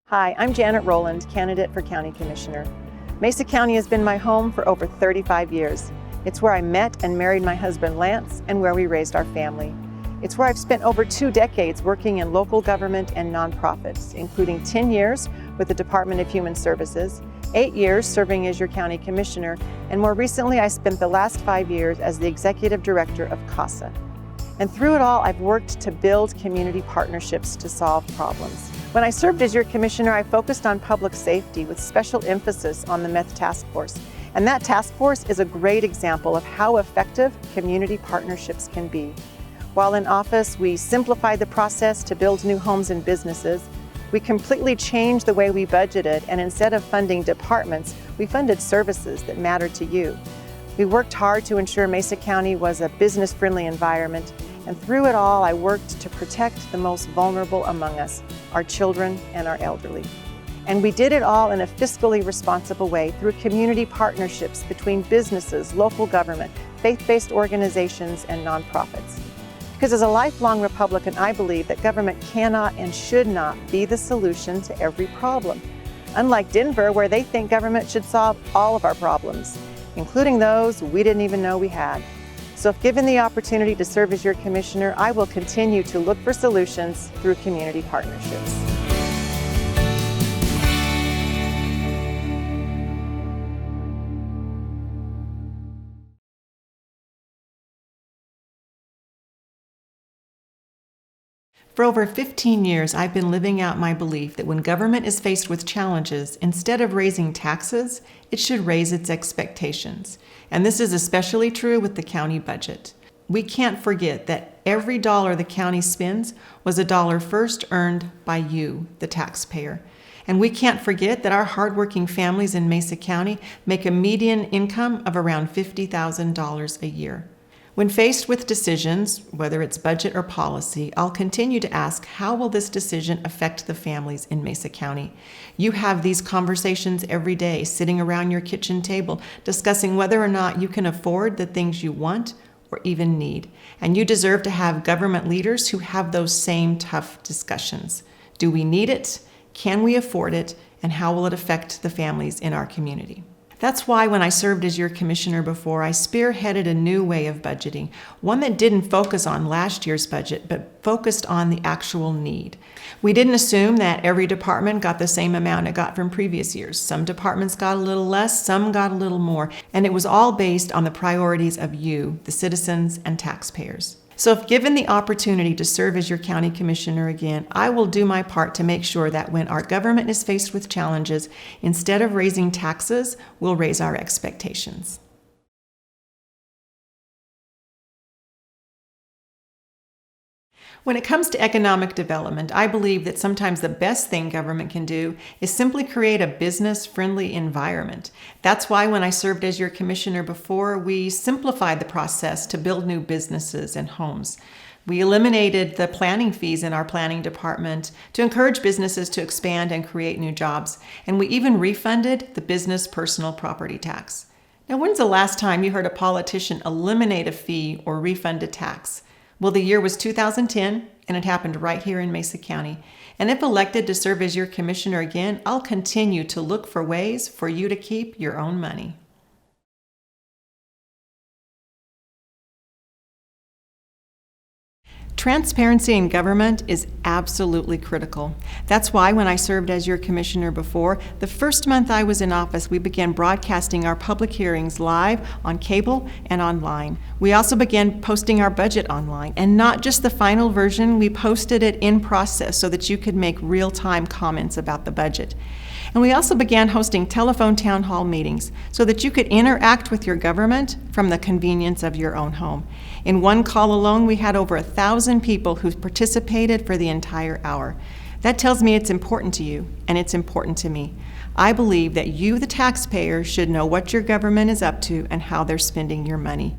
Hi, I'm Janet Rowland, candidate for County Commissioner. Mesa County has been my home for over 35 years. It's where I met and married my husband Lance and where we raised our family. It's where I've spent over 2 decades working in local government and nonprofits, including 10 years with the Department of Human Services, 8 years serving as your County Commissioner, and more recently I spent the last 5 years as the Executive Director of CASA. And through it all, I've worked to build community partnerships to solve problems. When I served as your commissioner, I focused on public safety with special emphasis on the meth task force. And that task force is a great example of how effective community partnerships can be. While in office, we simplified the process to build new homes and businesses. We completely changed the way we budgeted, and instead of funding departments, we funded services that mattered to you. We worked hard to ensure Mesa County was a business-friendly environment, and through it all, I worked to protect the most vulnerable among us, our children and our elderly. And we did it all in a fiscally responsible way through community partnerships between businesses, local government, faith-based organizations, and nonprofits. Because as a lifelong Republican, I believe that government cannot and should not be the solution to every problem. Unlike Denver, where they think government should solve all of our problems, including those we didn't even know we had. So if given the opportunity to serve as your commissioner, I will continue to look for solutions through community partnerships. For over 15 years, I've been living out my belief that when government is faced with challenges, instead of raising taxes, it should raise its expectations. And this is especially true with the county budget. We can't forget that every dollar the county spends was a dollar first earned by you, the taxpayer. And we can't forget that our hardworking families in Mesa County make a median income of around $50,000 a year. When faced with decisions, whether it's budget or policy, I'll continue to ask, how will this decision affect the families in Mesa County? You have these conversations every day, sitting around your kitchen table, discussing whether or not you can afford the things you want or even need. And you deserve to have government leaders who have those same tough discussions. Do we need it? Can we afford it? And how will it affect the families in our community? That's why when I served as your commissioner before, I spearheaded a new way of budgeting, one that didn't focus on last year's budget, but focused on the actual need. We didn't assume that every department got the same amount it got from previous years. Some departments got a little less, some got a little more, and it was all based on the priorities of you, the citizens and taxpayers. So if given the opportunity to serve as your county commissioner again, I will do my part to make sure that when our government is faced with challenges, instead of raising taxes, we'll raise our expectations. When it comes to economic development, I believe that sometimes the best thing government can do is simply create a business-friendly environment. That's why when I served as your commissioner before, we simplified the process to build new businesses and homes. We eliminated the planning fees in our planning department to encourage businesses to expand and create new jobs. And we even refunded the business personal property tax. Now, when's the last time you heard a politician eliminate a fee or refund a tax? Well, the year was 2010, and it happened right here in Mesa County. And if elected to serve as your commissioner again, I'll continue to look for ways for you to keep your own money. Transparency in government is absolutely critical. That's why when I served as your commissioner before, the first month I was in office, we began broadcasting our public hearings live on cable and online. We also began posting our budget online, and not just the final version, we posted it in process so that you could make real-time comments about the budget. And we also began hosting telephone town hall meetings so that you could interact with your government from the convenience of your own home. In one call alone, we had over 1,000 people who participated for the entire hour. That tells me it's important to you, and it's important to me. I believe that you, the taxpayer, should know what your government is up to and how they're spending your money.